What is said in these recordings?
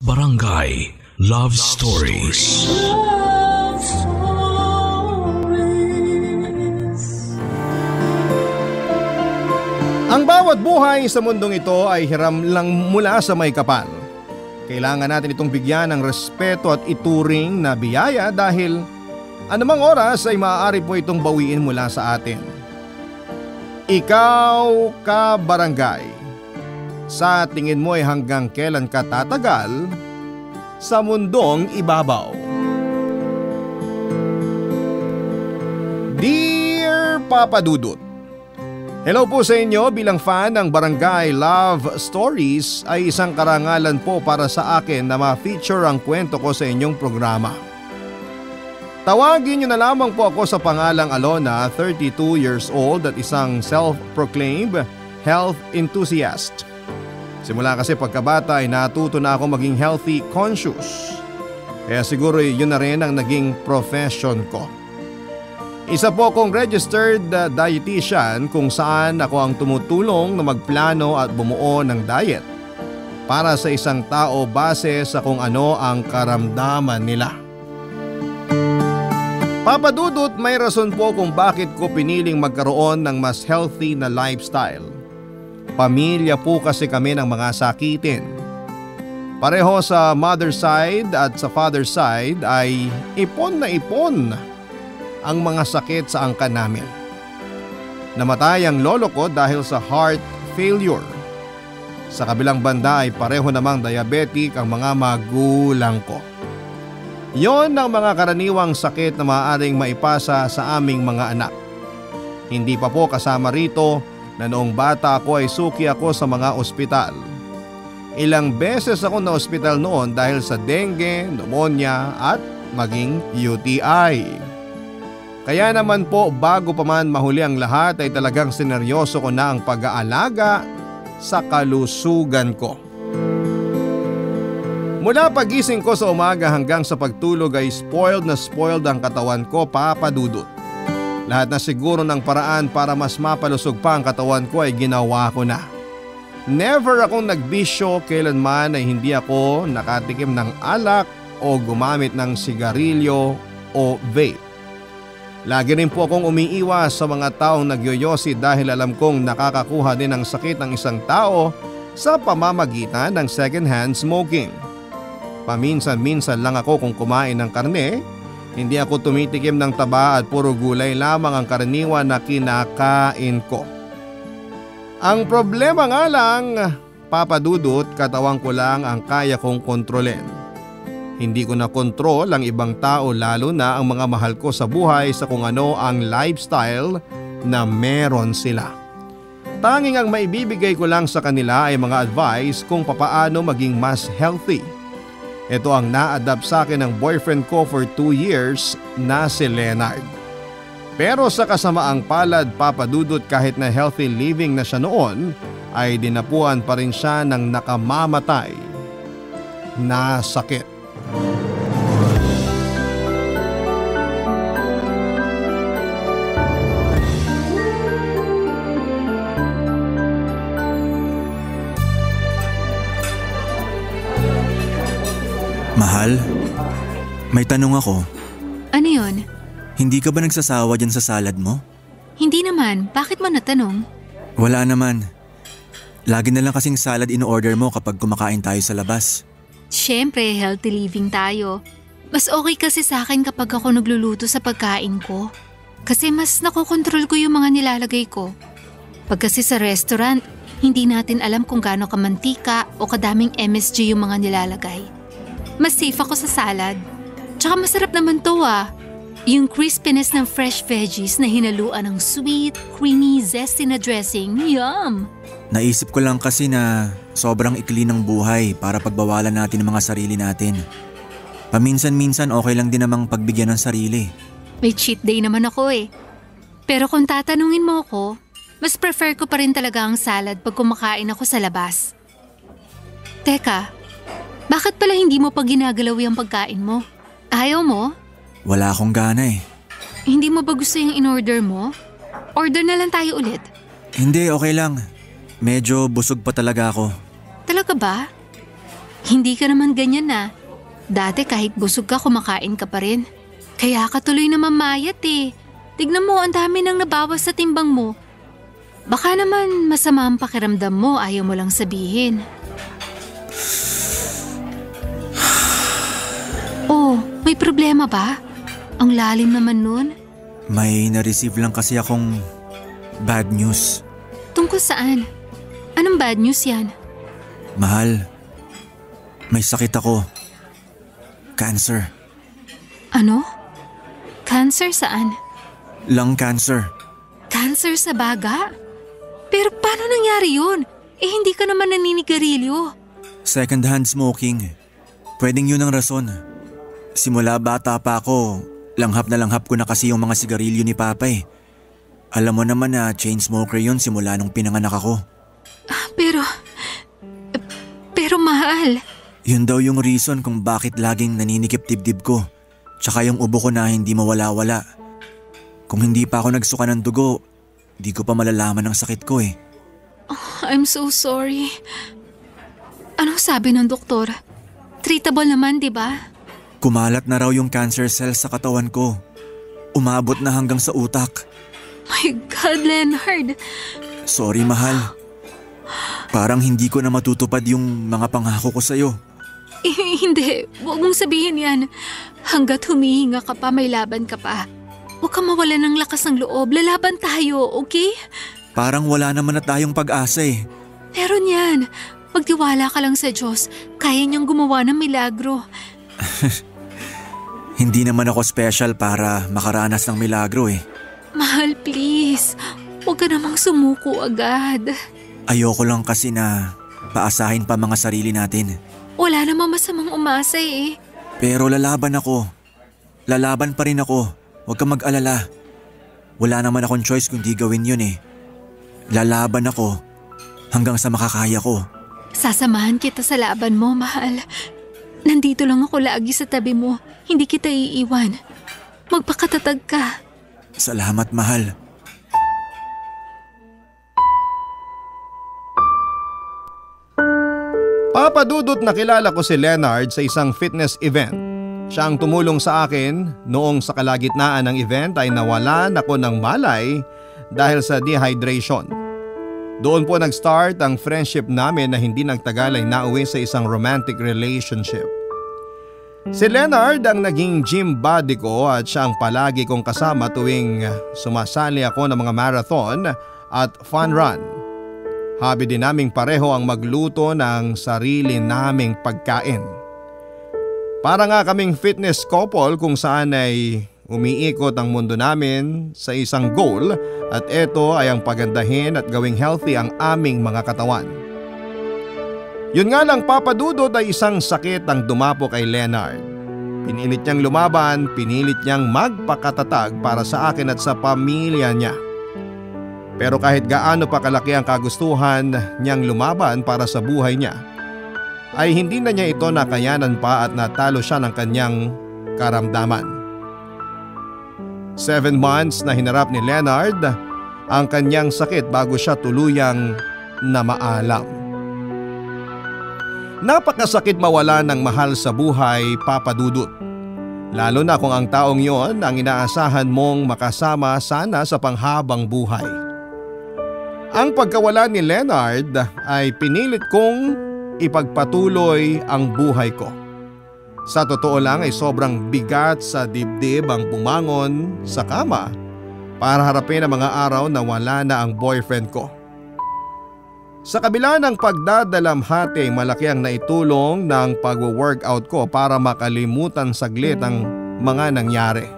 Barangay Love Stories. Love Stories. Ang bawat buhay sa mundong ito ay hiram lang mula sa may kapal. Kailangan natin itong bigyan ng respeto at ituring na biyaya dahil anumang oras ay maaari po itong bawiin mula sa atin. Ikaw ka barangay, sa tingin mo ay hanggang kailan ka tatagal sa mundong ibabaw? Dear Papa Dudut, hello po sa inyo. Bilang fan ng Barangay Love Stories ay isang karangalan po para sa akin na ma-feature ang kwento ko sa inyong programa. Tawagin niyo na lamang po ako sa pangalang Alona, 32 years old at isang self-proclaimed health enthusiast. Simula kasi pagkabata ay natuto na ako maging healthy conscious. Kaya siguro yun na rin ang naging profession ko. Isa po akong registered dietitian kung saan ako ang tumutulong na magplano at bumuo ng diet para sa isang tao base sa kung ano ang karamdaman nila. Papa Dudut, may rason po kung bakit ko piniling magkaroon ng mas healthy na lifestyle. Pamilya po kasi kami ng mga sakitin. Pareho sa mother side at sa father side ay ipon ang mga sakit sa angkan namin. Namatay ang lolo ko dahil sa heart failure. Sa kabilang banda ay pareho namang diabetic ang mga magulang ko. Yon ang mga karaniwang sakit na maaaring maipasa sa aming mga anak. Hindi pa po kasama rito na noong bata ako ay suki ako sa mga ospital. Ilang beses ako na ospital noon dahil sa dengue, pneumonia at maging UTI. Kaya naman po bago pa man mahuli ang lahat ay talagang sineryoso ko na ang pag-aalaga sa kalusugan ko. Mula pagising ko sa umaga hanggang sa pagtulog ay spoiled ang katawan ko, Papa Dudut. Lahat na siguro ng paraan para mas mapalusog pa ang katawan ko ay ginawa ko na. Never akong nagbisyo, kailanman ay hindi ako nakatikim ng alak o gumamit ng sigarilyo o vape. Lagi rin po akong umiiwas sa mga taong nagyoyosi dahil alam kong nakakakuha din ng sakit ng isang tao sa pamamagitan ng second-hand smoking. Paminsan-minsan lang ako kung kumain ng karne, hindi ako tumitikim ng taba at puro gulay lamang ang karaniwan na kinakain ko. Ang problema nga lang, Papa Dudut, katawan ko lang ang kaya kong kontrolin. Hindi ko na kontrol ang ibang tao lalo na ang mga mahal ko sa buhay sa kung ano ang lifestyle na meron sila. Tanging ang maibibigay ko lang sa kanila ay mga advice kung papaano maging mas healthy. Ito ang na-adapt sa akin ng boyfriend ko for 2 years na si Leonard. Pero sa kasamaang palad, Papa Dudut, kahit na healthy living na siya noon, ay dinapuan pa rin siya ng nakamamatay na sakit. Mahal, may tanong ako. Ano yun? Hindi ka ba nagsasawa dyan sa salad mo? Hindi naman. Bakit mo natanong? Wala naman. Lagi na lang kasing salad in-order mo kapag kumakain tayo sa labas. Siyempre, healthy living tayo. Mas okay kasi sa akin kapag ako nagluluto sa pagkain ko. Kasi mas nakokontrol ko yung mga nilalagay ko. Pag kasi sa restaurant, hindi natin alam kung gaano kamantika o kadaming MSG yung mga nilalagay. Mas safe ako sa salad. Tsaka masarap naman to ah. Yung crispiness ng fresh veggies na hinaluan ng sweet, creamy, zesty na dressing. Yum! Naisip ko lang kasi na sobrang ikli ng buhay para pagbawalan natin ang mga sarili natin. Paminsan-minsan okay lang din namang pagbigyan ng sarili. May cheat day naman ako eh. Pero kung tatanungin mo ako, mas prefer ko pa rin talaga ang salad pag kumakain ako sa labas. Teka, bakit pala hindi mo pa ginagalaw yung pagkain mo? Ayaw mo? Wala akong gana eh. Hindi mo ba gusto yung in-order mo? Order na lang tayo ulit. Hindi, okay lang. Medyo busog pa talaga ako. Talaga ba? Hindi ka naman ganyan na. Dati kahit busog ka, kumakain ka pa rin. Kaya ka tuloy na mamayat eh. Tignan mo, ang dami nang nabawas sa timbang mo. Baka naman masama ang pakiramdam mo, ayaw mo lang sabihin. Oh, may problema ba? Ang lalim naman nun. May na-receive lang kasi akong bad news. Tungkol saan? Anong bad news yan? Mahal, may sakit ako. Cancer. Ano? Cancer saan? Lung cancer. Cancer sa baga? Pero paano nangyari yun? Eh hindi ka naman naninigarilyo. Second-hand smoking. Pwedeng yun ang rason. Simula bata pa ako, langhap na langhap ko na kasi yung mga sigarilyo ni Papa eh. Alam mo naman na chain smoker yun simula nung pinanganak ako. Pero mahal. Yun daw yung reason kung bakit laging naninikip dibdib ko. Tsaka yung ubo ko na hindi mawala-wala. Kung hindi pa ako nagsuka ng dugo, di ko pa malalaman ang sakit ko eh. Oh, I'm so sorry. Anong sabi ng doktor? Treatable naman, di ba? Kumalat na raw yung cancer cells sa katawan ko. Umabot na hanggang sa utak. My God, Leonard. Sorry, mahal. Parang hindi ko na matutupad yung mga pangako ko sa'yo. Hindi, huwag mong sabihin yan. Hanggat humihinga ka pa, may laban ka pa. Huwag ka mawala ng lakas ng loob. Lalaban tayo, okay? Parang wala naman na tayong pag-asa eh. Meron yan. Magtiwala ka lang sa Diyos. Kaya niyang gumawa ng milagro. Hindi naman ako special para makaranas ng milagro eh. Mahal, please. Huwag ka namang sumuko agad. Ayoko lang kasi na paasahin pa mga sarili natin. Wala namang masamang umasa eh. Pero lalaban ako. Lalaban pa rin ako. Huwag kang mag-alala. Wala naman akong choice kundi gawin yun eh. Lalaban ako hanggang sa makakaya ko. Sasamahan kita sa laban mo, mahal. Nandito lang ako lagi sa tabi mo. Hindi kita iiwan. Magpakatatag ka. Salamat, mahal. Papa Dudut, nakilala ko si Leonard sa isang fitness event. Siya ang tumulong sa akin noong sa kalagitnaan ng event ay nawalan ako ng malay dahil sa dehydration. Doon po nag-start ang friendship namin na hindi nagtagal ay nauwi sa isang romantic relationship. Si Leonard ang naging gym buddy ko at siya ang palagi kong kasama tuwing sumasali ako ng mga marathon at fun run. Hobby din naming pareho ang magluto ng sarili naming pagkain. Para nga kaming fitness couple kung saan ay umiikot ang mundo namin sa isang goal at ito ay ang pagandahin at gawing healthy ang aming mga katawan. Yun nga lang, Papa Dudut, ay isang sakit ang dumapo kay Leonard. Pinilit niyang lumaban, pinilit niyang magpakatatag para sa akin at sa pamilya niya. Pero kahit gaano pa kalaki ang kagustuhan niyang lumaban para sa buhay niya, ay hindi na niya ito nakayanan pa at natalo siya ng kanyang karamdaman. 7 months na hinarap ni Leonard ang kanyang sakit bago siya tuluyang na maalam. Napakasakit mawala ng mahal sa buhay, Papa Dudut. Lalo na kung ang taong yon ang inaasahan mong makasama sana sa panghabang buhay. Ang pagkawala ni Leonard ay pinilit kong ipagpatuloy ang buhay ko. Sa totoo lang ay sobrang bigat sa dibdib ang pumangon sa kama para harapin ang mga araw na wala na ang boyfriend ko. Sa kabila ng pagdadalamhati, malaki ang naitulong ng pag-workout ko para makalimutan saglit ang mga nangyari.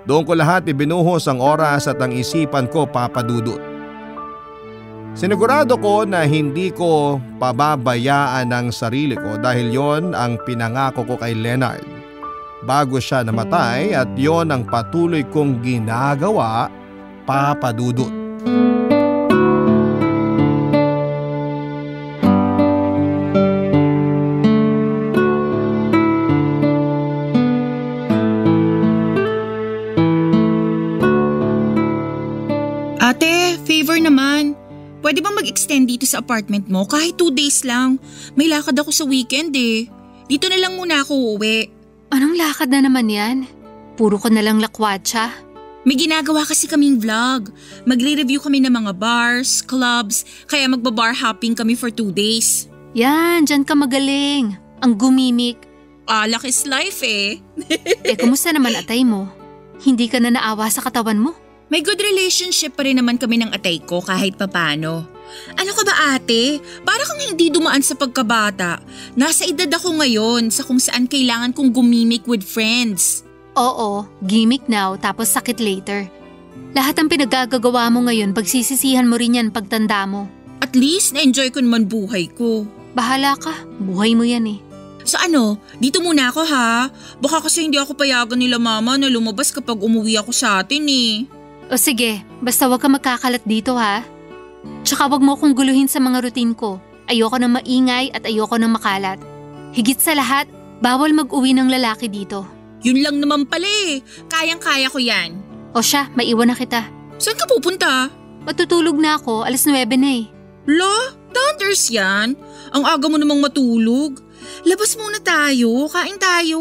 Doon ko lahat ibinuhos ang oras at ang isipan ko, Papa Dudut. Sinigurado ko na hindi ko pababayaan ang sarili ko dahil yon ang pinangako ko kay Leonard bago siya namatay at yon ang patuloy kong ginagawa, Papa Dudut. Ate, favor naman. Pwede bang mag-extend dito sa apartment mo kahit 2 days lang. May lakad ako sa weekend eh. Dito na lang muna ako uuwi. Anong lakad na naman yan? Puro ko na lang lakwatsa. May ginagawa kasi kaming vlog. Magre-review kami ng mga bars, clubs, kaya magbabar hopping kami for 2 days. Yan, dyan ka magaling. Ang gumimik. Luck is life eh. Kumusta naman atay mo? Hindi ka na naawa sa katawan mo? May good relationship pa rin naman kami ng atay ko kahit papano. Ano ka ba ate? Para kang hindi dumaan sa pagkabata. Nasa edad ako ngayon sa kung saan kailangan kong gumimik with friends. Oo, gimmick now tapos sakit later. Lahat ng pinaggagawa mo ngayon pagsisisihan mo rin yan pagtanda mo. At least na-enjoy ko naman buhay ko. Bahala ka, buhay mo yan eh. So dito muna ako ha. Baka kasi hindi ako payagan nila mama na lumabas kapag umuwi ako sa atin eh. O sige, basta wag ka magkakalat dito ha. Tsaka wag mo akong guluhin sa mga routine ko. Ayoko nang maingay at ayoko nang makalat. Higit sa lahat, bawal mag-uwi ng lalaki dito. Yun lang naman pala eh. Kayang-kaya ko yan. O siya, maiwan na kita. Saan ka pupunta? Matutulog na ako, 9:00 na eh. La, thunders yan. Ang aga mo namang matulog. Labas muna tayo, kain tayo.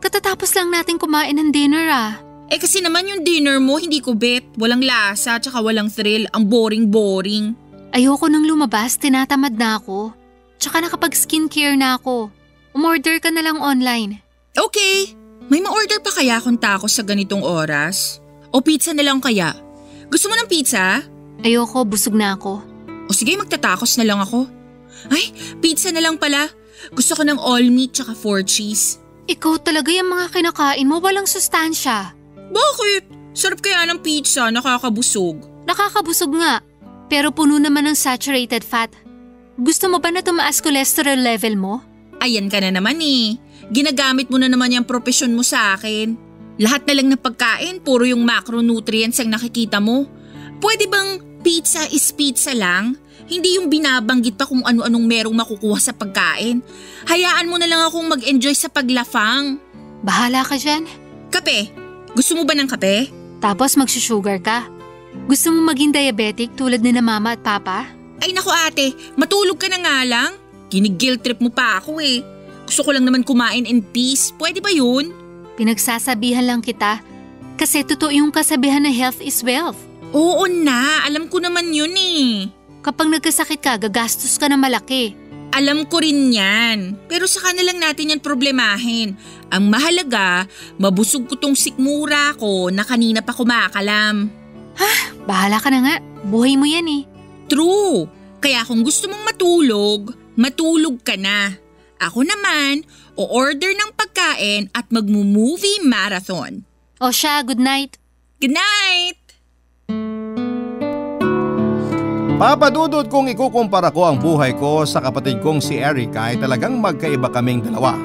Katatapos lang natin kumain ng dinner ah. Kasi naman yung dinner mo hindi ko bet. Walang lasa tsaka walang thrill. Ang boring-boring. Ayoko nang lumabas, tinatamad na ako. Tsaka nakapag-skincare na ako. Umorder ka na lang online. Okay. May ma-order pa kaya akong tacos sa ganitong oras? O pizza na lang kaya? Gusto mo ng pizza? Ayoko, busog na ako. O sige, magtatacos na lang ako. Ay, pizza na lang pala. Gusto ko ng all meat tsaka 4 cheese. Ikaw talaga yung mga kinakain mo, walang sustansya. Bakit? Sarap kaya ng pizza, nakakabusog. Nakakabusog nga, pero puno naman ng saturated fat. Gusto mo ba na tumaas cholesterol level mo? Ayan ka na naman eh. Ginagamit mo na naman yung profesyon mo sa akin. Lahat na lang ng pagkain, puro yung macronutrients ang nakikita mo. Pwede bang pizza is pizza lang? Hindi yung binabanggit pa kung ano-anong merong makukuha sa pagkain. Hayaan mo na lang akong mag-enjoy sa paglafang. Bahala ka dyan. Kape? Gusto mo ba ng kape? Tapos magsusugar ka. Gusto mo maging diabetic tulad ni na mama at papa? Ay naku ate, matulog ka na nga lang. Ginig-guilt trip mo pa ako eh. Gusto ko lang naman kumain in peace. Pwede ba yun? Pinagsasabihan lang kita. Kasi totoo yung kasabihan na health is wealth. Oo na, alam ko naman yun eh. Kapag nagkasakit ka, gagastos ka na malaki. Alam ko rin yan. Pero saka na lang natin yan problemahin. Ang mahalaga, mabusog ko tong sikmura ko na kanina pa kumakalam. Bahala ka na nga. Buhay mo yan eh. True. Kaya kung gusto mong matulog, matulog ka na. Ako naman, o-order ng pagkain at magmo-movie marathon. O siya, good night. Good night! Papadudod kung ikukumpara ko ang buhay ko sa kapatid kong si Erica ay talagang magkaiba kaming dalawa.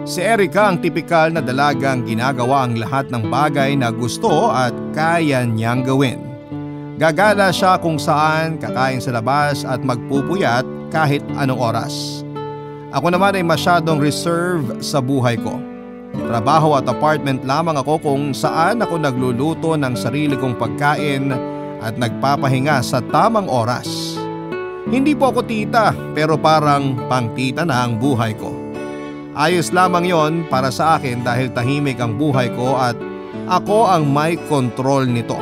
Si Erica ang tipikal na dalagang ginagawa ang lahat ng bagay na gusto at kaya niyang gawin. Gagala siya kung saan, kakain sa labas at magpupuyat kahit anong oras. Ako naman ay masyadong reserve sa buhay ko. Trabaho at apartment lamang ako kung saan ako nagluluto ng sarili kong pagkain at nagpapahinga sa tamang oras. Hindi po ako tita pero parang pang-tita na ang buhay ko. Ayos lamang yon para sa akin dahil tahimik ang buhay ko at ako ang may kontrol nito.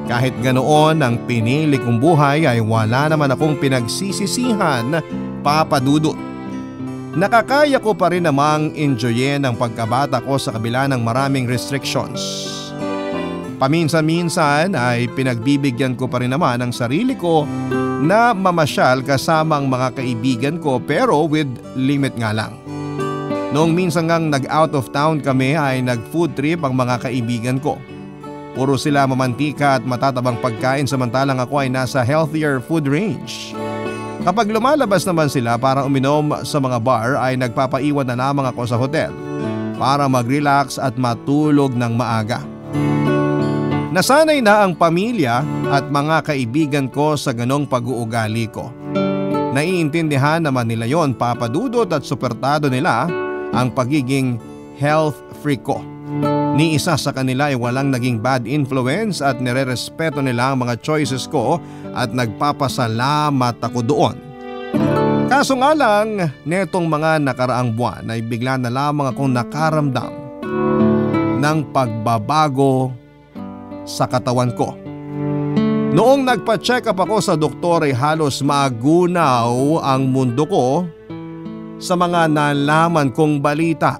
Kahit ganoon ang pinili kong buhay ay wala naman akong pinagsisisihan, papadudot. Nakakaya ko pa rin namang enjoyin ang pagkabata ko sa kabila ng maraming restrictions. Paminsan-minsan ay pinagbibigyan ko pa rin naman ang sarili ko na mamasyal kasama ang mga kaibigan ko pero with limit nga lang. Noong minsan ngang nag-out of town kami ay nag-food trip ang mga kaibigan ko. Puro sila mamantika at matatabang pagkain samantalang ako ay nasa healthier food range. Kapag lumalabas naman sila para uminom sa mga bar ay nagpapaiwan na lamang ako sa hotel para mag-relax at matulog ng maaga. Nasanay na ang pamilya at mga kaibigan ko sa ganong pag-uugali ko. Naiintindihan naman nila yon, papadudot, at suportado nila ang pagiging health freak ko. Ni isa sa kanila ay walang naging bad influence at nirerespeto nila ang mga choices ko at nagpapasalamat ako doon. Kaso nga lang, netong mga nakaraang buwan ay bigla na lamang akong nakaramdam ng pagbabago sa katawan ko. Noong nagpa-check up ako sa doktor ay halos magunaw ang mundo ko sa mga nalaman kong balita.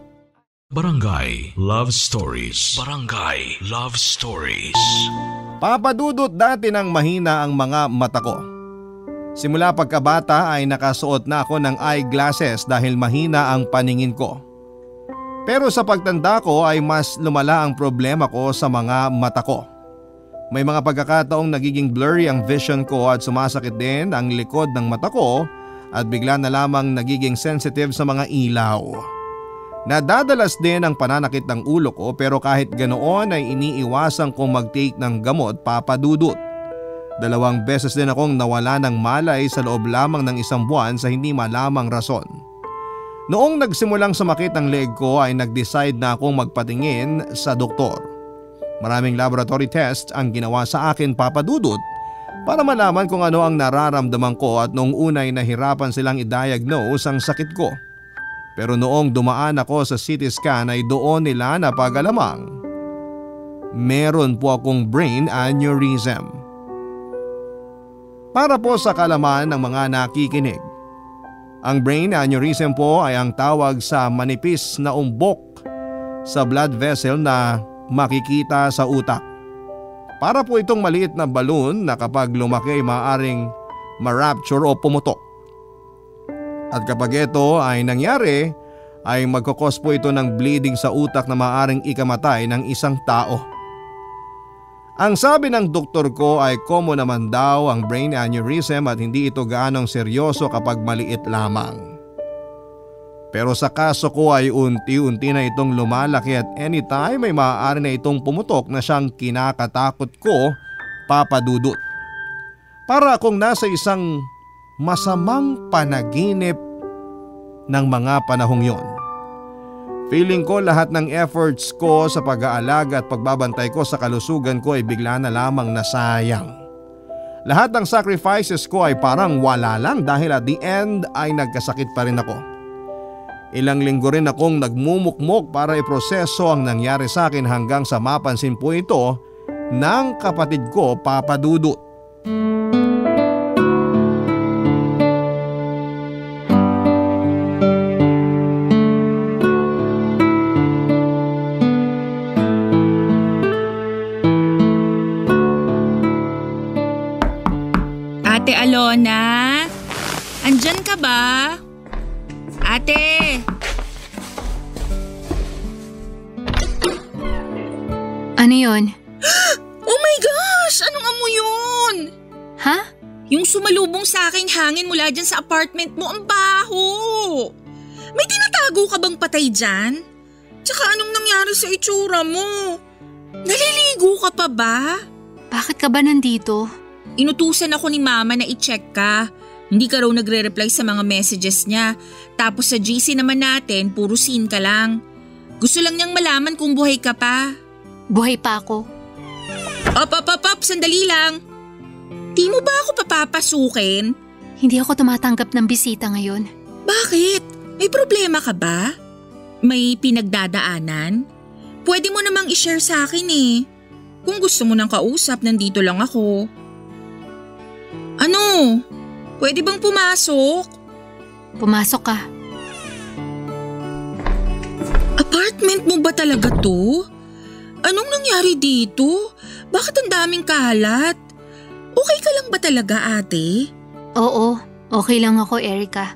Barangay Love Stories. Barangay Love Stories. Papadudot, dati nang mahina ang mga mata ko. Simula pagkabata ay nakasuot na ako ng eyeglasses dahil mahina ang paningin ko. Pero sa pagtanda ko ay mas lumala ang problema ko sa mga mata ko. May mga pagkakataong nagiging blurry ang vision ko at sumasakit din ang likod ng mata ko at bigla na lamang nagiging sensitive sa mga ilaw. Nadadalas din ang pananakit ng ulo ko pero kahit ganoon ay iniiwasan kong mag-take ng gamot, papadudot. 2 beses din akong nawala ng malay sa loob lamang ng 1 buwan sa hindi malamang rason. Noong nagsimulang sumakit ang leg ko ay nag-decide na akong magpatingin sa doktor. Maraming laboratory tests ang ginawa sa akin, papadudot, para malaman kung ano ang nararamdaman ko at noong unay nahirapan silang i-diagnose ang sakit ko. Pero noong dumaan ako sa CT scan ay doon nila napag-alamang meron po akong brain aneurysm. Para po sa kalaman ng mga nakikinig, ang brain aneurysm po ay ang tawag sa manipis na umbok sa blood vessel na makikita sa utak. Para po itong maliit na balloon na kapag lumaki ay maaaring ma-rupture o pumutok. At kapag ito ay nangyari, ay magkakos po ito ng bleeding sa utak na maaaring ikamatay ng isang tao. Ang sabi ng doktor ko ay common naman daw ang brain aneurysm at hindi ito gaanong seryoso kapag maliit lamang. Pero sa kaso ko ay unti-unti na itong lumalaki at anytime ay maaari na itong pumutok na siyang kinakatakot ko, papadudot. Para akong nasa isang masamang panaginip ng mga panahong yon. Feeling ko lahat ng efforts ko sa pag-aalaga at pagbabantay ko sa kalusugan ko ay bigla na lamang nasayang. Lahat ng sacrifices ko ay parang wala lang dahil at the end ay nagkasakit pa rin ako. Ilang linggo rin akong nagmumukmok para iproseso ang nangyari sa akin hanggang sa mapansin po ito ng kapatid ko, papadudot. Ate Alona, andyan ka ba? Ate! Ano yun? Oh my gosh! Anong amoy yun? Ha? Yung sumalubong sa aking hangin mula dyan sa apartment mo, ang baho! May tinatago ka bang patay dyan? Tsaka anong nangyari sa itsura mo? Naliligo ka pa ba? Bakit ka ba nandito? Inutusan ako ni mama na i-check ka. Hindi ka raw nagre-reply sa mga messages niya. Tapos sa GC naman natin, puro scene ka lang. Gusto lang niyang malaman kung buhay ka pa. Buhay pa ako. Op, sandali lang. Di mo ba ako papapasukin? Hindi ako tumatanggap ng bisita ngayon. Bakit? May problema ka ba? May pinagdadaanan? Pwede mo namang i-share sa akin eh. Kung gusto mo ng kausap, nandito lang ako. Ano? Pwede bang pumasok? Pumasok ka. Apartment mo ba talaga to? Anong nangyari dito? Bakit ang daming kalat? Okay ka lang ba talaga, ate? Oo, okay lang ako, Erica.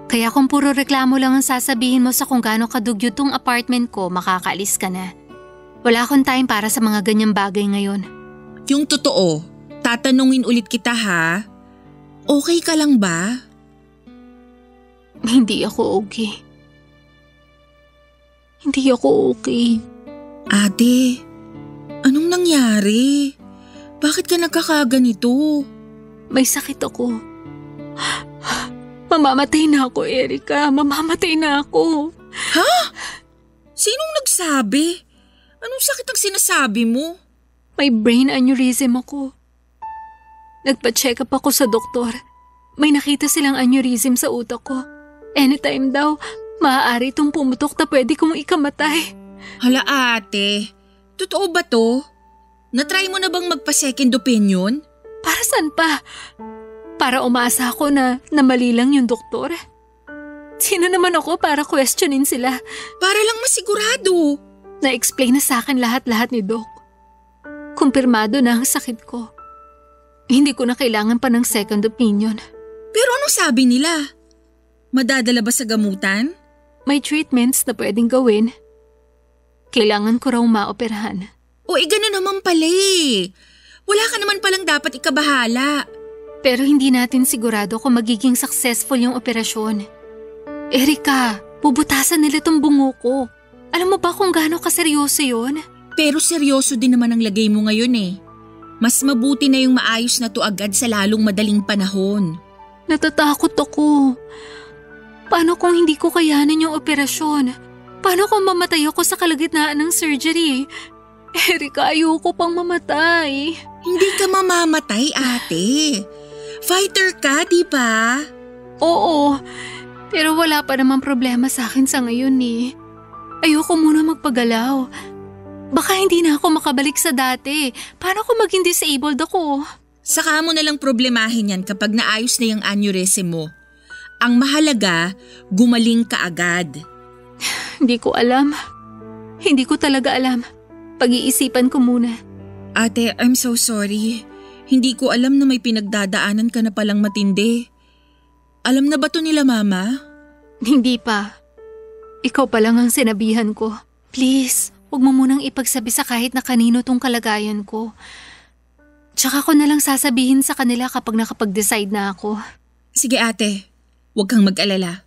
Kaya kung puro reklamo lang ang sasabihin mo sa kung gaano kadugyot tong apartment ko, makakaalis ka na. Wala akong time para sa mga ganyang bagay ngayon. Yung totoo, tatanungin ulit kita ha. Okay ka lang ba? Hindi ako okay. Hindi ako okay. Ate, anong nangyari? Bakit ka nagkakaganito? May sakit ako. Mamamatay na ako, Erica. Mamamatay na ako. Ha? Sinong nagsabi? Anong sakit ang sinasabi mo? May brain aneurysm ako. Nagpa-check up ako sa doktor. May nakita silang aneurysm sa utak ko. Anytime daw, maaari itong pumutok na pwede kong ikamatay. Hala ate, totoo ba to? Natry mo na bang magpa-second opinion? Para saan pa? Para umasa ako na mali lang yung doktor? Sino naman ako para questionin sila? Para lang masigurado. Na-explain na sa akin lahat-lahat ni Doc. Kumpirmado na ang sakit ko. Hindi ko na kailangan pa ng second opinion. Pero ano sabi nila? Madadala ba sa gamutan? May treatments na pwedeng gawin. Kailangan ko raw maoperahan. O gano'n naman pala eh. Wala ka naman palang dapat ikabahala. Pero hindi natin sigurado kung magiging successful yung operasyon. Erika, bubutasan nila tong bungo ko. Alam mo ba kung gaano kaseryoso yun? Pero seryoso din naman ang lagay mo ngayon eh. Mas mabuti na yung maayos na to agad sa lalong madaling panahon. Natatakot ako. Paano kung hindi ko kayanin yung operasyon? Paano kung mamatay ako sa kalagitnaan ng surgery? Erika, ayoko pang mamatay. Hindi ka mamamatay, ate. Fighter ka, di ba? Oo, pero wala pa namang problema sa akin sa ngayon eh. Ayoko muna magpagalaw. Baka hindi na ako makabalik sa dati. Paano kung maging disabled ako? Saka mo nalang problemahin yan kapag naayos na yung aneurysm mo. Ang mahalaga, gumaling ka agad. Hindi ko alam. Hindi ko talaga alam. Pag-iisipan ko muna. Ate, I'm so sorry. Hindi ko alam na may pinagdadaanan ka na palang matindi. Alam na ba to nila mama? Hindi pa. Ikaw pa lang ang sinabihan ko. Please, huwag mo munang ipagsabi sa kahit na kanino tong kalagayan ko. Tsaka ko na lang sasabihin sa kanila kapag nakapag-decide na ako. Sige ate, huwag kang mag-alala.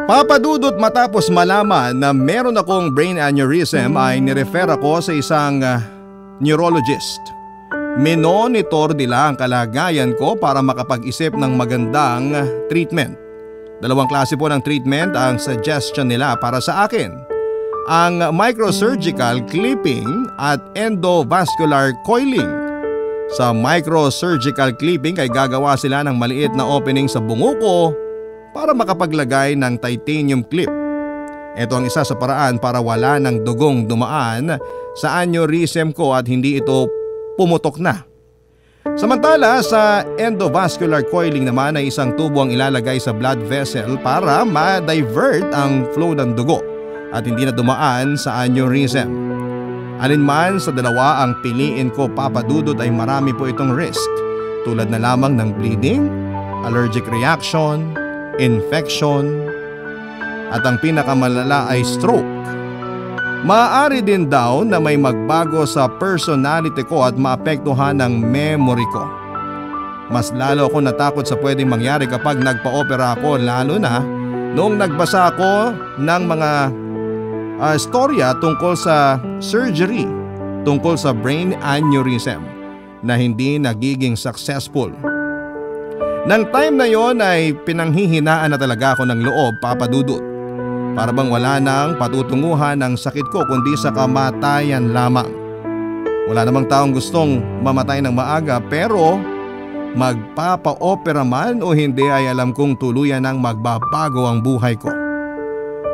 Papadudot matapos malaman na meron akong brain aneurysm ay nirefer ako sa isang neurologist. Minonitor nila ang kalagayan ko para makapag-isip ng magandang treatment. Dalawang klase po ng treatment ang suggestion nila para sa akin. Ang microsurgical clipping at endovascular coiling. Sa microsurgical clipping ay gagawa sila ng maliit na opening sa bungo ko para makapaglagay ng titanium clip. Ito ang isa sa paraan para wala ng dugong dumaan sa aneurysm ko at hindi ito pumutok na. Samantala sa endovascular coiling naman ay isang tubo ang ilalagay sa blood vessel para ma-divert ang flow ng dugo at hindi na dumaan sa aneurysm. Alinman sa dalawa ang piliin ko, papadudot, ay marami po itong risk tulad na lamang ng bleeding, allergic reaction, infection at ang pinakamalala ay stroke. Maaari din daw na may magbago sa personality ko at maapektuhan ng memory ko. Mas lalo ako natakot sa pwedeng mangyari kapag nagpa-opera ako, lalo na noong nagbasa ako ng mga storya tungkol sa surgery tungkol sa brain aneurysm na hindi nagiging successful. Nang time na yon ay pinanghihinaan na talaga ako ng loob, papadudot. Para bang wala nang patutunguhan ng sakit ko kundi sa kamatayan lamang. Wala namang taong gustong mamatay ng maaga, pero magpapa-opera man o hindi ay alam kong tuluyan nang magbabago ang buhay ko.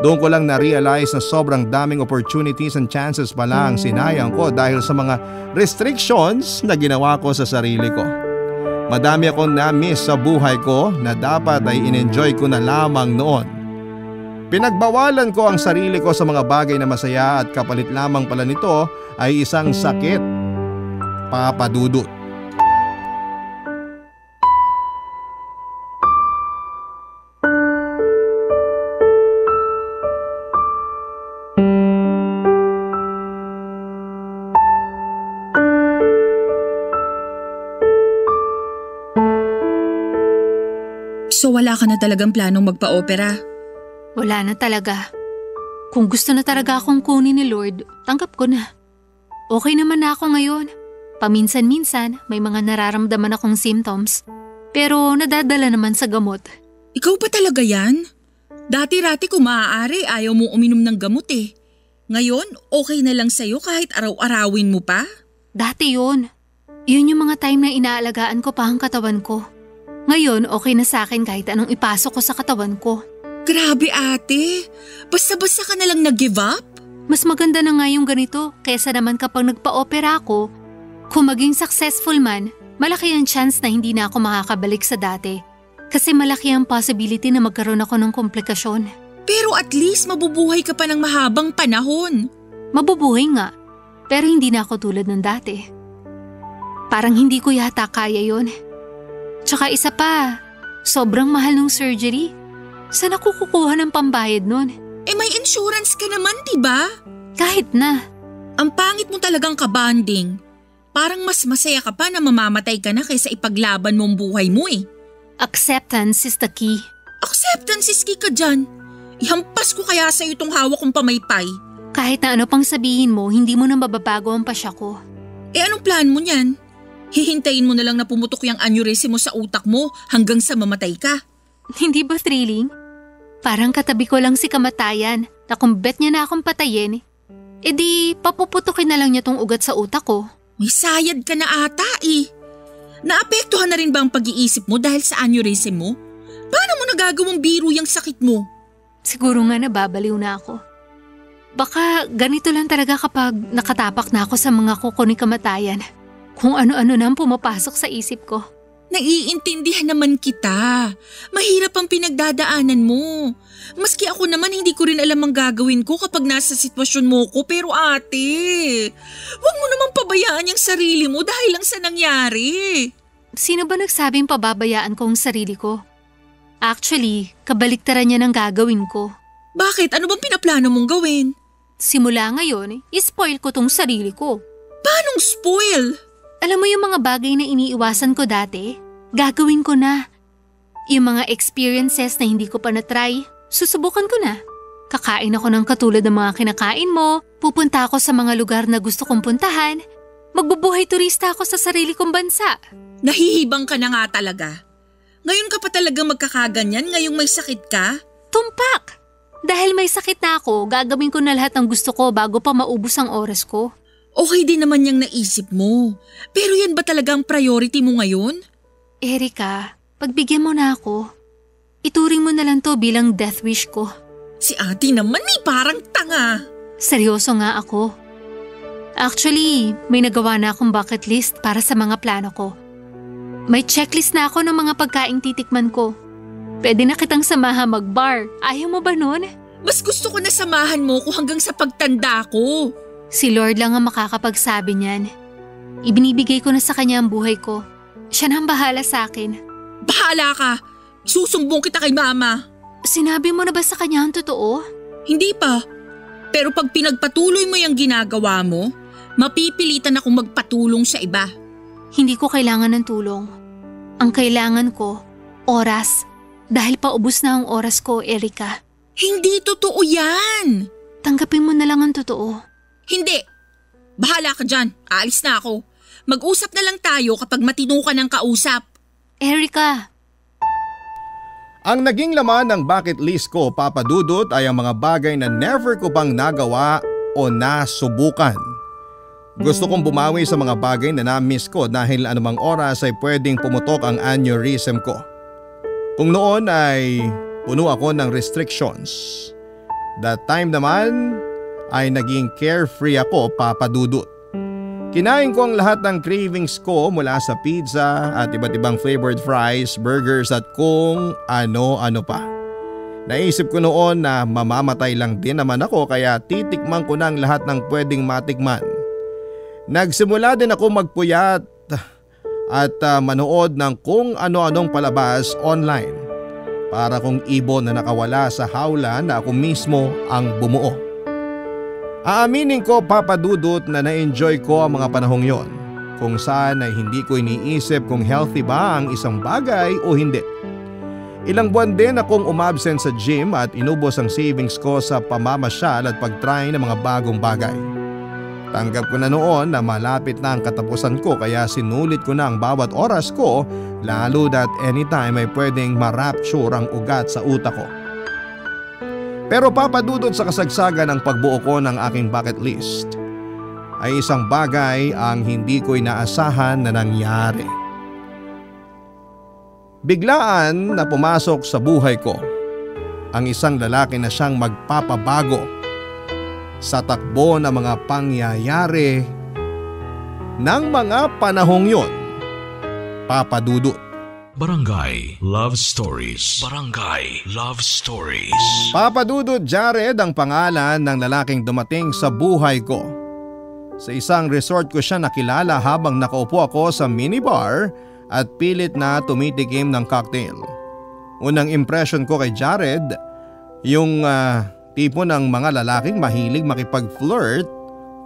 Doon ko lang na-realize na sobrang daming opportunities and chances pala ang sinayang ko dahil sa mga restrictions na ginawa ko sa sarili ko. Madami akong na-miss sa buhay ko na dapat ay in-enjoy ko na lamang noon. Pinagbawalan ko ang sarili ko sa mga bagay na masaya at kapalit lamang pala nito ay isang sakit, papadudot. So wala ka na talagang planong magpa-opera? Wala na talaga. Kung gusto na talaga akong kunin ni Lord, tanggap ko na. Okay naman na ako ngayon. Paminsan-minsan may mga nararamdaman akong symptoms. Pero nadadala naman sa gamot. Ikaw pa talaga yan? Dati-rati kung maaari ayaw mo uminom ng gamot eh. Ngayon, okay na lang sa'yo kahit araw-arawin mo pa? Dati yun. Yun yung mga time na inaalagaan ko pa ang katawan ko. Ngayon, okay na sa akin kahit anong ipasok ko sa katawan ko. Grabe ate, basta-basta ka na lang nag-give up? Mas maganda na nga yung ganito kaysa naman kapag nagpa-opera ako. Kung maging successful man, malaki ang chance na hindi na ako makakabalik sa dati. Kasi malaki ang possibility na magkaroon ako ng komplikasyon. Pero at least mabubuhay ka pa ng mahabang panahon. Mabubuhay nga, pero hindi na ako tulad ng dati. Parang hindi ko yata kaya yon. Tsaka isa pa, sobrang mahal ng surgery. Saan ako kukuha ng pambayad nun? Eh may insurance ka naman, diba? Kahit na. Ang pangit mo talagang kabanding. Parang mas masaya ka pa na mamamatay ka na kaysa ipaglaban mo ang buhay mo eh. Acceptance is the key. Acceptance is key ka dyan. Ihampas ko kaya sa'yo itong hawak kong pamaypay. Kahit na ano pang sabihin mo, hindi mo na mababago ang pasya ko. Eh anong plan mo niyan? Hihintayin mo na lang na pumutok yung aneurysm mo sa utak mo hanggang sa mamatay ka. Hindi ba thrilling? Parang katabi ko lang si kamatayan na kung bet niya na akong patayin, edi papuputukin na lang niya tong ugat sa utak ko. May sayad ka na ata eh. Naapektuhan na rin ba ang pag-iisip mo dahil sa aneurysm mo? Paano mo nagagawang biro yung sakit mo? Siguro nga nababaliw na ako. Baka ganito lang talaga kapag nakatapak na ako sa mga kuko ni kamatayan. Kung ano-ano na ang pumapasok sa isip ko. Naiintindihan naman kita. Mahirap ang pinagdadaanan mo. Maski ako naman hindi ko rin alam ang gagawin ko kapag nasa sitwasyon mo ko. Pero ate, huwag mo naman pabayaan yung sarili mo dahil lang sa nangyari. Sino ba nagsabing pababayaan ko ang sarili ko? Actually, kabaliktaran niya ng gagawin ko. Bakit? Ano bang pinaplano mong gawin? Simula ngayon, ispoil ko tong sarili ko. Paanong spoil? Alam mo yung mga bagay na iniiwasan ko dati? Gagawin ko na. Yung mga experiences na hindi ko pa na-try, susubukan ko na. Kakain ako ng katulad ng mga kinakain mo, pupunta ako sa mga lugar na gusto kong puntahan, magbubuhay turista ako sa sarili kong bansa. Nahihibang ka na nga talaga. Ngayon ka pa talaga magkakaganyan ngayong may sakit ka? Tumpak! Dahil may sakit na ako, gagawin ko na lahat ng gusto ko bago pa maubos ang oras ko. Okay din naman yung naisip mo. Pero yan ba talaga ang priority mo ngayon? Erika, pagbigyan mo na ako. Ituring mo na lang to bilang death wish ko. Si ate naman may parang tanga. Seryoso nga ako. Actually, may nagawa na akong bucket list para sa mga plano ko. May checklist na ako ng mga pagkaing titikman ko. Pwede na kitang samahan mag-bar. Ayaw mo ba nun? Mas gusto ko na samahan mo ko hanggang sa pagtanda ko. Si Lord lang ang makakapagsabi niyan. Ibinibigay ko na sa kanya ang buhay ko. Siya na ang bahala sa akin. Bahala ka! Susumbong kita kay mama. Sinabi mo na ba sa kanya ang totoo? Hindi pa. Pero pag pinagpatuloy mo yung ginagawa mo, mapipilitan akong magpatulong sa iba. Hindi ko kailangan ng tulong. Ang kailangan ko, oras. Dahil paubos na ang oras ko, Erika. Hindi totoo yan! Tanggapin mo na lang ang totoo. Hindi! Bahala ka dyan. Aalis na ako. Mag-usap na lang tayo kapag matino ka ng kausap. Erika! Ang naging laman ng bucket list ko, Papa Dudut, ay ang mga bagay na never ko pang nagawa o nasubukan. Gusto kong bumawi sa mga bagay na na-miss ko dahil anumang oras ay pwedeng pumutok ang aneurysm ko. Kung noon ay puno ako ng restrictions. That time naman ay naging carefree ako, Papa Dudut. Kinain ko ang lahat ng cravings ko mula sa pizza at iba't ibang flavored fries, burgers at kung ano-ano pa. Naisip ko noon na mamamatay lang din naman ako kaya titikman ko na ang lahat ng pwedeng matikman. Nagsimula din ako magpuyat at manood ng kung ano-anong palabas online para kong ibon na nakawala sa hawla na ako mismo ang bumuo. Aaminin ko, Papa Dudut, na na-enjoy ko ang mga panahong yon kung saan ay hindi ko iniisip kung healthy ba ang isang bagay o hindi. Ilang buwan din akong umabsent sa gym at inubos ang savings ko sa pamamasyal at pag-try ng mga bagong bagay. Tanggap ko na noon na malapit na ang katapusan ko kaya sinulit ko na ang bawat oras ko, lalo that anytime ay pwedeng ma-rapture ang ugat sa utak ko. Pero papadudot sa kasagsagan ng pagbuo ko ng aking bucket list ay isang bagay ang hindi ko inaasahan na nangyari. Biglaan na pumasok sa buhay ko ang isang lalaki na siyang magpapabago sa takbo ng mga pangyayari ng mga panahong yon. Papadudot. Barangay Love Stories. Barangay Love Stories. Papadudot Jared ang pangalan ng lalaking dumating sa buhay ko. Sa isang resort ko siya nakilala habang nakaupo ako sa minibar at pilit na tumitikim ng cocktail. Unang impression ko kay Jared, yung tipo ng mga lalaking mahilig makipag-flirt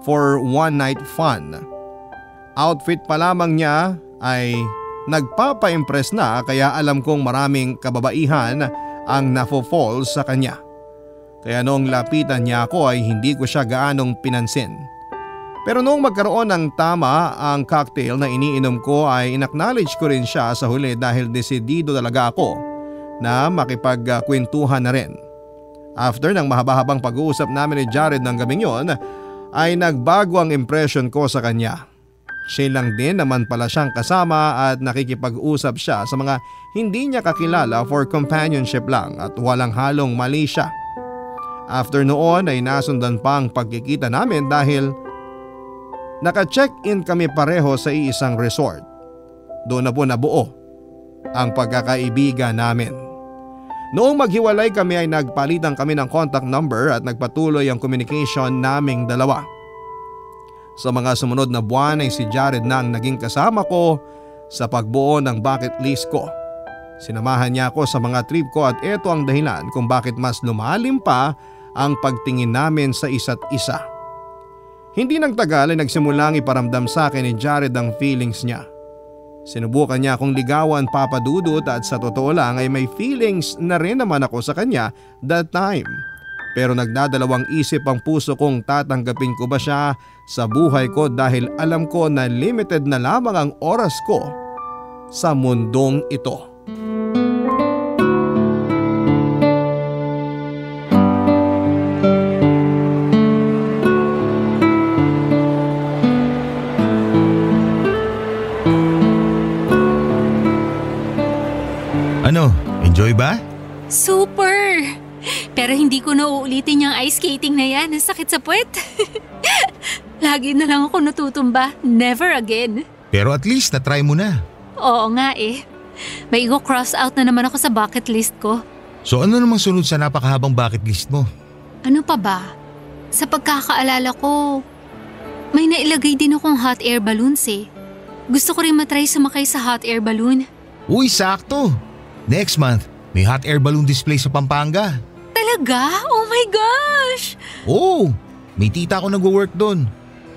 for one night fun. Outfit pa lamang niya ay nagpapa-impress na, kaya alam kong maraming kababaihan ang nafo-fall sa kanya. Kaya noong lapitan niya ako ay hindi ko siya gaanong pinansin. Pero noong magkaroon ng tama ang cocktail na iniinom ko ay inacknowledge ko rin siya sa huli dahil desidido talaga ako na makipagkwentuhan na rin. After ng mahaba-habang pag-uusap namin ni Jared ng gabing yon ay nagbago ang impression ko sa kanya. Siya lang din naman pala siyang kasama at nakikipag-usap siya sa mga hindi niya kakilala for companionship lang at walang halong mali siya. After noon ay nasundan pa ang pagkikita namin dahil naka-check-in kami pareho sa iisang resort. Doon na po nabuo ang pagkakaibigan namin. Noong maghiwalay kami ay nagpalitan kami ng contact number at nagpatuloy ang communication naming dalawa. Sa mga sumunod na buwan ay si Jared na ang naging kasama ko sa pagbuo ng bucket list ko. Sinamahan niya ako sa mga trip ko at ito ang dahilan kung bakit mas lumalim pa ang pagtingin namin sa isa't isa. Hindi nagtagal ay nagsimulang iparamdam sa akin ni Jared ang feelings niya. Sinubukan niya akong ligawan, papadudot, at sa totoo lang ay may feelings na rin naman ako sa kanya that time. Pero nagdadalawang isip ang puso kong tatanggapin ko ba siya sa buhay ko dahil alam ko na limited na lamang ang oras ko sa mundong ito. Ano, enjoy ba? Super! Pero hindi ko na uulitin yung ice skating na yan. Ang sakit sa puwet. Lagi na lang ako natutumba. Never again. Pero at least na-try mo na. Oo nga eh. May go-cross out na naman ako sa bucket list ko. So ano namang sunod sa napakahabang bucket list mo? Ano pa ba? Sa pagkakaalala ko, may nailagay din akong hot air balloons eh. Gusto ko rin matry sumakay sa hot air balloon. Uy, sakto! Next month, may hot air balloon display sa Pampanga. Talaga? Oh my gosh! Oo, may tita ako nag-work doon.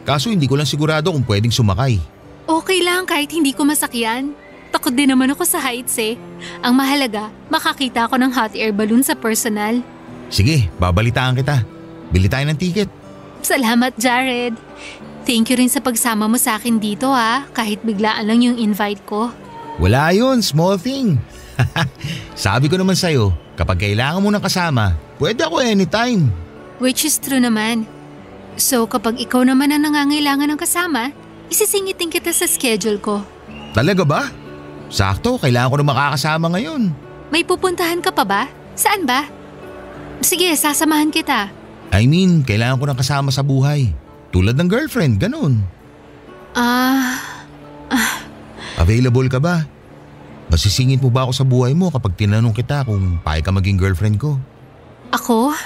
Kaso hindi ko lang sigurado kung pwedeng sumakay. Okay lang kahit hindi ko masakyan. Takot din naman ako sa heights eh. Ang mahalaga, makakita ako ng hot air balloon sa personal. Sige, babalitaan kita. Bili tayo ng ticket. Salamat, Jared. Thank you rin sa pagsama mo sa akin dito kahit biglaan lang yung invite ko. Wala yun, small thing. Sabi ko naman sa'yo, kapag kailangan mo ng kasama, pwede ako anytime. Which is true naman. So kapag ikaw naman ang nangangailangan ng kasama, isisingitin kita sa schedule ko. Talaga ba? Sakto, kailangan ko na makakasama ngayon. May pupuntahan ka pa ba? Saan ba? Sige, sasamahan kita. I mean, kailangan ko ng kasama sa buhay. Tulad ng girlfriend, ganun. Available ka ba? Masisingit mo ba ako sa buhay mo kapag tinanong kita kung payag ka maging girlfriend ko? Ako?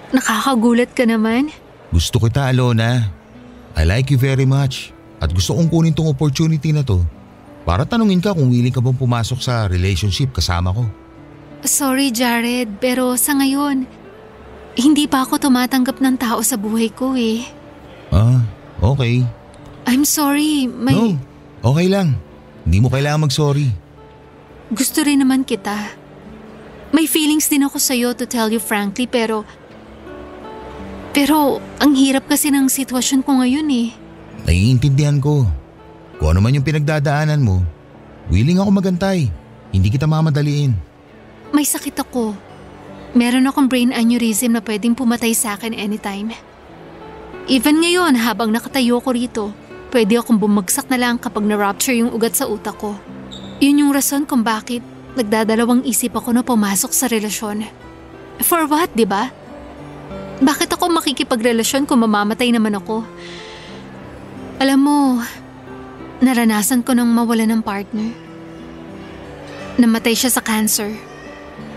Nakakagulat ka naman. Gusto kita, Alona. I like you very much. At gusto kong kunin tong opportunity na to para tanungin ka kung willing ka bang pumasok sa relationship kasama ko. Sorry, Jared, pero sa ngayon, hindi pa ako tumatanggap ng tao sa buhay ko eh. Okay. I'm sorry, No, okay lang. Hindi mo kailangan mag-sorry. Gusto rin naman kita. May feelings din ako sa'yo to tell you frankly pero ang hirap kasi ng sitwasyon ko ngayon eh. Naiintindihan ko. Kung ano man yung pinagdadaanan mo, willing ako magantay. Hindi kita mamadaliin. May sakit ako. Meron akong brain aneurysm na pwedeng pumatay sa akin anytime. Even ngayon habang nakatayo ko rito, pwede akong bumagsak na lang kapag na-rupture yung ugat sa utak ko. Yun yung rason kung bakit nagdadalawang isip ako na pumasok sa relasyon. For what, di ba? Bakit ako makikipagrelasyon kung mamamatay naman ako? Alam mo, naranasan ko nang mawala ng partner. Namatay siya sa cancer.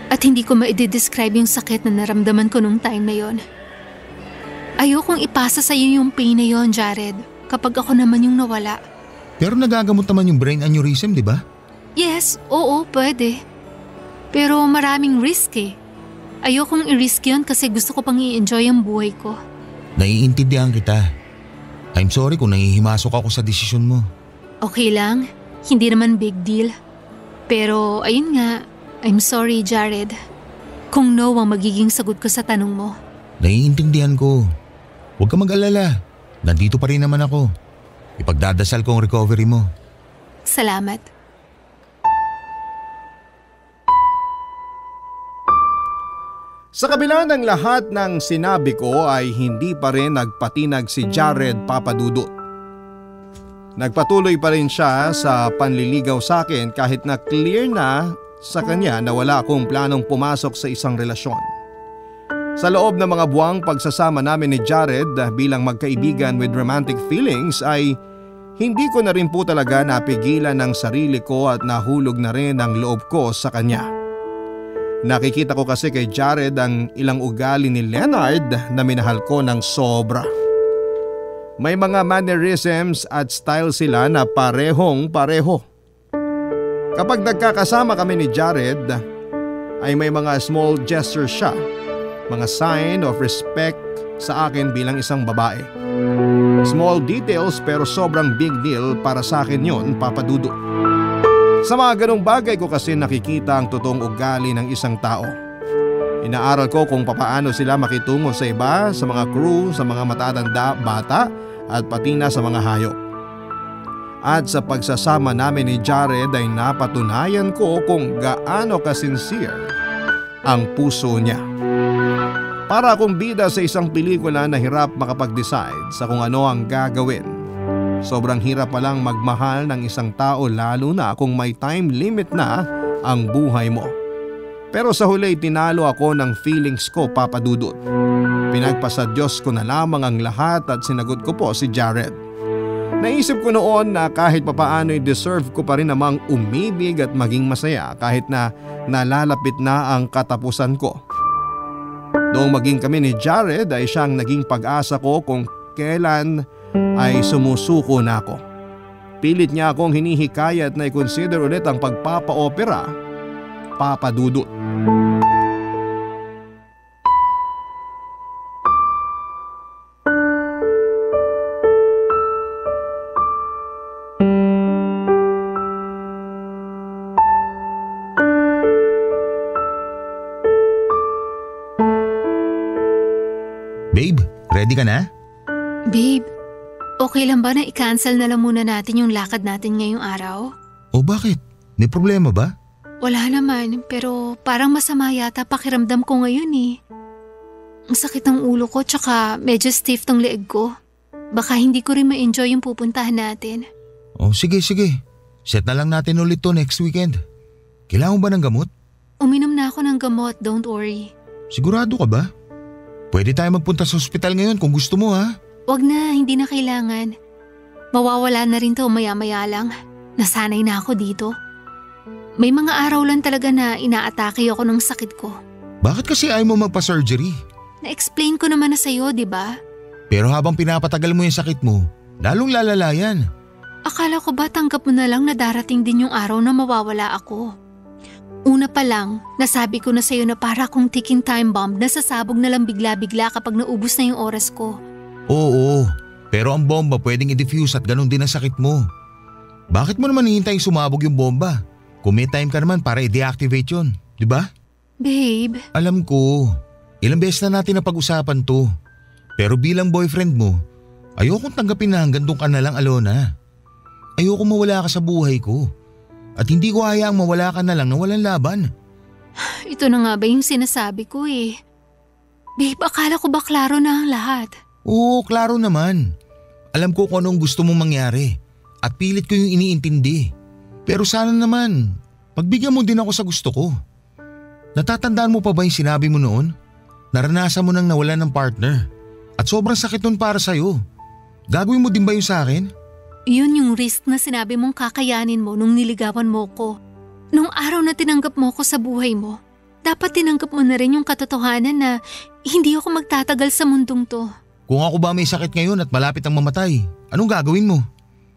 At hindi ko ma-describe yung sakit na naramdaman ko nung time na yon. Ayokong ipasa sa'yo yung pain na yon, Jared, kapag ako naman yung nawala. Pero nagagamot naman yung brain aneurysm, di ba? Yes, oo, pwede. Pero maraming risk eh. Ayokong i-risk yun kasi gusto ko pang i-enjoy ang buhay ko. Naiintindihan kita. I'm sorry kung nangihimasok ako sa desisyon mo. Okay lang, hindi naman big deal. Pero ayun nga, I'm sorry, Jared. Kung no ang magiging sagot ko sa tanong mo. Naiintindihan ko. Huwag ka mag-alala. Nandito pa rin naman ako. Ipagdadasal ko ang recovery mo. Salamat. Sa kabila ng lahat ng sinabi ko ay hindi pa rin nagpatinag si Jared Papadudut. Nagpatuloy pa rin siya sa panliligaw sa akin kahit na clear na sa kanya na wala akong planong pumasok sa isang relasyon. Sa loob ng mga buwang pagsasama namin ni Jared bilang magkaibigan with romantic feelings ay hindi ko na rin po talaga napigilan ng sarili ko at nahulog na rin ang loob ko sa kanya. Nakikita ko kasi kay Jared ang ilang ugali ni Leonard na minahal ko ng sobra. May mga mannerisms at style sila na parehong pareho. Kapag nagkakasama kami ni Jared ay may mga small gestures siya, mga sign of respect sa akin bilang isang babae. Small details pero sobrang big deal para sa akin yon, Papadudut. Sa mga ganong bagay ko kasi nakikita ang totoong ugali ng isang tao. Inaaral ko kung papaano sila makitungo sa iba, sa mga crew, sa mga matatanda, bata at pati na sa mga hayop. At sa pagsasama namin ni Jared ay napatunayan ko kung gaano ka-sincere ang puso niya. Para akong bida sa isang pelikula na hirap makapag-decide sa kung ano ang gagawin. Sobrang hirap palang magmahal ng isang tao lalo na kung may time limit na ang buhay mo. Pero sa huli tinalo ako ng feelings ko, Papadudut. Pinagpasa Diyos ko na lamang ang lahat at sinagot ko po si Jared. Naisip ko noon na kahit papaano'y deserve ko pa rin namang umibig at maging masaya kahit na nalalapit na ang katapusan ko. Noong maging kami ni Jared ay siyang naging pag-asa ko kung kailan ay sumusuko na ako. Pilit niya akong hinihikayat na i-consider ulit ang pagpapa-opera, Papadudut. Babe, ready ka na? Babe, okay lang ba na i-cancel na lang muna natin yung lakad natin ngayong araw? O bakit? May problema ba? Wala naman, pero parang masama yata pakiramdam ko ngayon eh. Ang sakit ng ulo ko tsaka medyo stiff tong leeg ko. Baka hindi ko rin ma-enjoy yung pupuntahan natin. O sige. Set na lang natin ulit to next weekend. Kailangan ba ng gamot? Uminom na ako ng gamot, don't worry. Sigurado ka ba? Pwede tayo magpunta sa ospital ngayon kung gusto mo ha. Wag na, hindi na kailangan. Mawawala na rin to maya-maya lang. Nasanay na ako dito. May mga araw lang talaga na inaatake ako ng sakit ko. Bakit kasi ayaw mo magpa-surgery? Na-explain ko naman na sa'yo, di ba? Pero habang pinapatagal mo yung sakit mo, lalong lalala yan. Akala ko ba tanggap mo na lang na darating din yung araw na mawawala ako? Una pa lang, nasabi ko na sa'yo na para akong ticking time bomb na sasabog na lang bigla-bigla kapag naubos na yung oras ko. Oo, pero ang bomba pwedeng i-diffuse at ganun din ang sakit mo. Bakit mo naman hihintay sumabog yung bomba? Kung may time ka naman para i-deactivate yun, di ba? Babe. Alam ko, ilang beses na natin napag-usapan to. Pero bilang boyfriend mo, ayokong tanggapin na hanggang doon ka na lang, Alona. Ayokong mawala ka sa buhay ko. At hindi ko hayaang mawala ka na lang na walang laban. Ito na nga ba yung sinasabi ko eh. Babe, akala ko ba klaro na ang lahat? Oo, klaro naman. Alam ko kung anong gusto mong mangyari at pilit ko yung iniintindi. Pero sana naman, pagbigyan mo din ako sa gusto ko. Natatandaan mo pa ba yung sinabi mo noon? Naranasan mo nang nawalan ng partner at sobrang sakit nun para sa'yo. Gagawin mo din ba yun sa akin? Yun yung risk na sinabi mong kakayanin mo nung niligawan mo ko. Nung araw na tinanggap mo ko sa buhay mo, dapat tinanggap mo na rin yung katotohanan na hindi ako magtatagal sa mundong to. Kung ako ba may sakit ngayon at malapit ang mamatay, anong gagawin mo?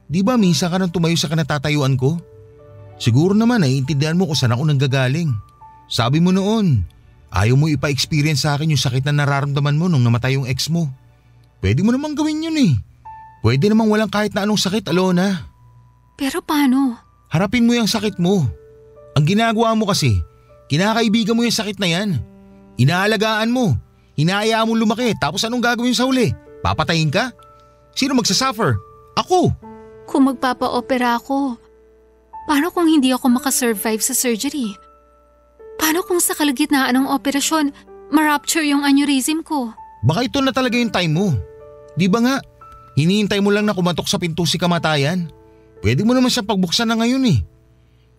Di ba minsan ka nang tumayo sa kinatatayuan ko? Siguro naman naiintindihan mo kung saan ako nanggagaling. Sabi mo noon, ayaw mo ipa-experience sa akin yung sakit na nararamdaman mo nung namatay yung ex mo. Pwede mo namang gawin yun eh. Pwede namang walang kahit na anong sakit, Alona. Pero paano? Harapin mo yung sakit mo. Ang ginagawa mo kasi, kinakaibigan mo yung sakit na yan. Inaalagaan mo. Hinahayaan mo lumaki tapos anong gagawin sa huli? Papatayin ka? Sino magsasuffer? Ako. Kung magpapa-opera ako, paano kung hindi ako makasurvive sa surgery? Paano kung sa kalagitnaan ng operasyon, ma-rupture yung aneurysm ko? Baka ito na talaga yung time mo. Di ba nga? Hinihintay mo lang na kumatok sa pinto si kamatayan. Pwede mo naman siya pagbuksan na ngayon eh.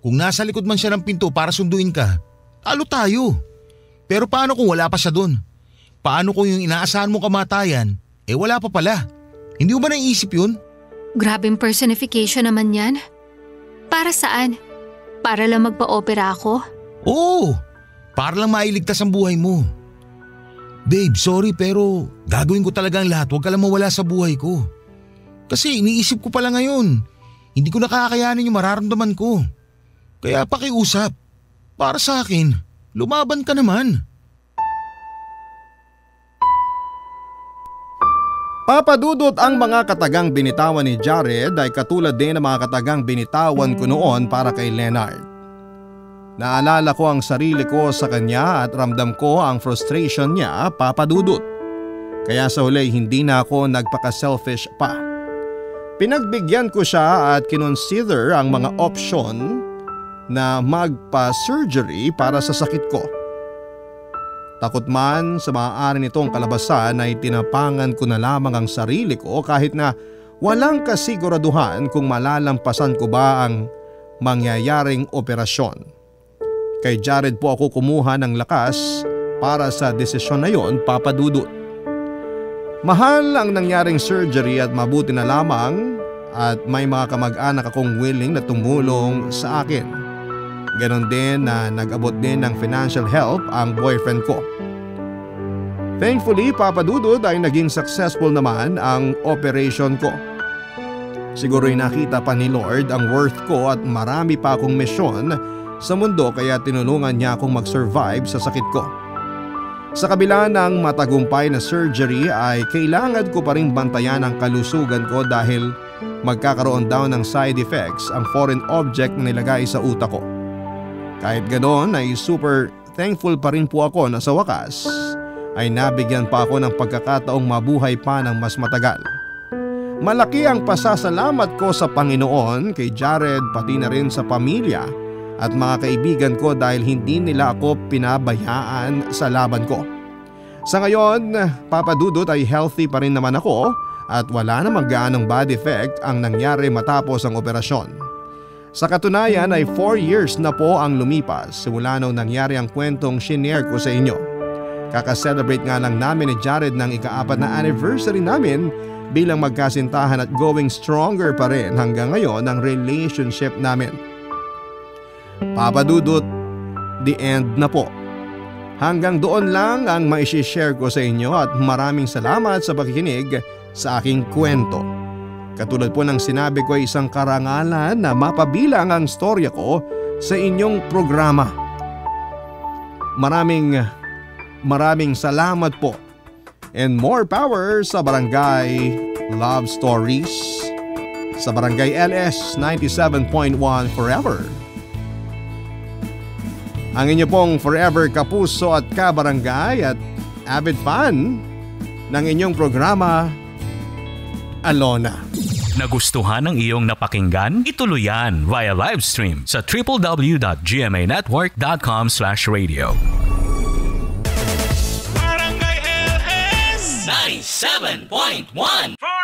Kung nasa likod man siya ng pinto para sunduin ka, talo tayo. Pero paano kung wala pa siya doon? Paano kung yung inaasahan mo kamatayan, wala pa pala? Hindi mo ba naiisip yun? Grabing personification naman yan. Para saan? Para lang magpa-opera ako? Oo, para lang mailigtas ang buhay mo. Babe, sorry pero gagawin ko talaga ang lahat. Huwag ka lang mawala sa buhay ko. Kasi iniisip ko pala ngayon, hindi ko nakakayanin yung mararamdaman ko. Kaya pakiusap, para sa akin, lumaban ka naman. Papadudot ang mga katagang binitawan ni Jared ay katulad din ng mga katagang binitawan ko noon para kay Leonard. Naalala ko ang sarili ko sa kanya at ramdam ko ang frustration niya, Papadudot. Kaya sa huli hindi na ako nagpaka-selfish pa. Pinagbigyan ko siya at kinonsider ang mga option na magpa-surgery para sa sakit ko. Takot man sa maaari nitong kalabasan ay tinapangan ko na lamang ang sarili ko kahit na walang kasiguraduhan kung malalampasan ko ba ang mangyayaring operasyon. Kay Jared po ako kumuha ng lakas para sa desisyon na yon, Papadudot. Mahal ang nangyaring surgery at mabuti na lamang at may mga kamag-anak akong willing na tumulong sa akin. Ganon din na nag-abot din ng financial help ang boyfriend ko. Thankfully, Papadudod ay naging successful naman ang operation ko. Siguro'y nakita pa ni Lord ang worth ko at marami pa akong misyon sa mundo kaya tinulungan niya akong mag-survive sa sakit ko. Sa kabila ng matagumpay na surgery ay kailangan ko pa rin bantayan ang kalusugan ko dahil magkakaroon daw ng side effects ang foreign object na nilagay sa utak ko. Kahit ganoon ay super thankful pa rin po ako na sa wakas ay nabigyan pa ako ng pagkakataong mabuhay pa ng mas matagal. Malaki ang pasasalamat ko sa Panginoon, kay Jared pati na rin sa pamilya at mga kaibigan ko dahil hindi nila ako pinabayaan sa laban ko. Sa ngayon, Papadudot ay healthy pa rin naman ako at wala namang gaanong bad effect ang nangyari matapos ang operasyon. Sa katunayan ay 4 years na po ang lumipas simula nung nangyari ang kwentong shinare ko sa inyo. Kaka-celebrate nga lang namin ni Jared ng ika-4 na anniversary namin bilang magkasintahan at going stronger pa rin hanggang ngayon ang relationship namin. Papadudot, the end na po. Hanggang doon lang ang maishishare ko sa inyo at maraming salamat sa pakikinig sa aking kwento. Katulad po ng sinabi ko ay isang karangalan na mapabilang ang storya ko sa inyong programa. Maraming salamat po and more power sa Barangay Love Stories sa Barangay LS 97.1 Forever. Ang inyo pong forever kapuso at kabarangay at avid fan ng inyong programa, Alona. Nagustuhan ng iyong napakinggan? Ituloy yan via live stream sa www.gmanetwork.com/radio. Barangay LS 97.1 For